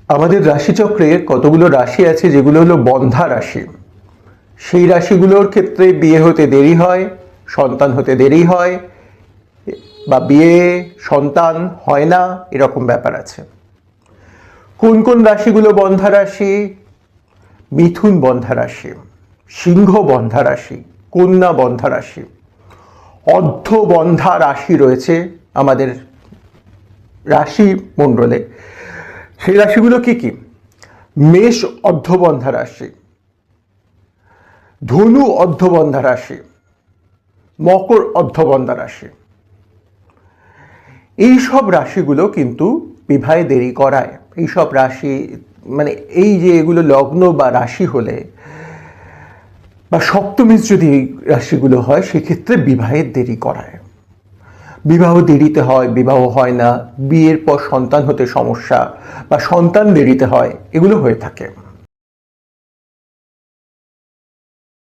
আমাদের রাশিচক্রে কতগুলো রাশি আছে যেগুলো হলো বন্ধা রাশি। সেই রাশিগুলোর ক্ষেত্রে বিয়ে হতে দেরি হয়, সন্তান হতে দেরি হয়, বা বিয়ে সন্তান হয় না, এরকম ব্যাপার আছে। কোন কোন রাশিগুলো বন্ধা রাশি? মিথুন বন্ধা রাশি, সিংহ বন্ধা রাশি, কন্যা বন্ধা রাশি, অর্ধ বন্ধা রাশি রয়েছে আমাদের রাশি মণ্ডলে। সেই রাশিগুলো কি কি? মেষ অর্ধবন্ধা রাশি, ধনু অর্ধবন্ধা রাশি, মকর অর্ধবন্ধা রাশি। এই সব রাশিগুলো কিন্তু বিবাহে দেরি করায়। এই সব রাশি মানে এই যে এগুলো লগ্ন বা রাশি হলে বা সপ্তমী যদি রাশিগুলো হয় সেক্ষেত্রে বিবাহের দেরি করায়। বিবাহ দেরিতে হয়, বিবাহ হয় না, বিয়ের পর সন্তান হতে সমস্যা বা সন্তান দেরিতে হয়, এগুলো হয়ে থাকে।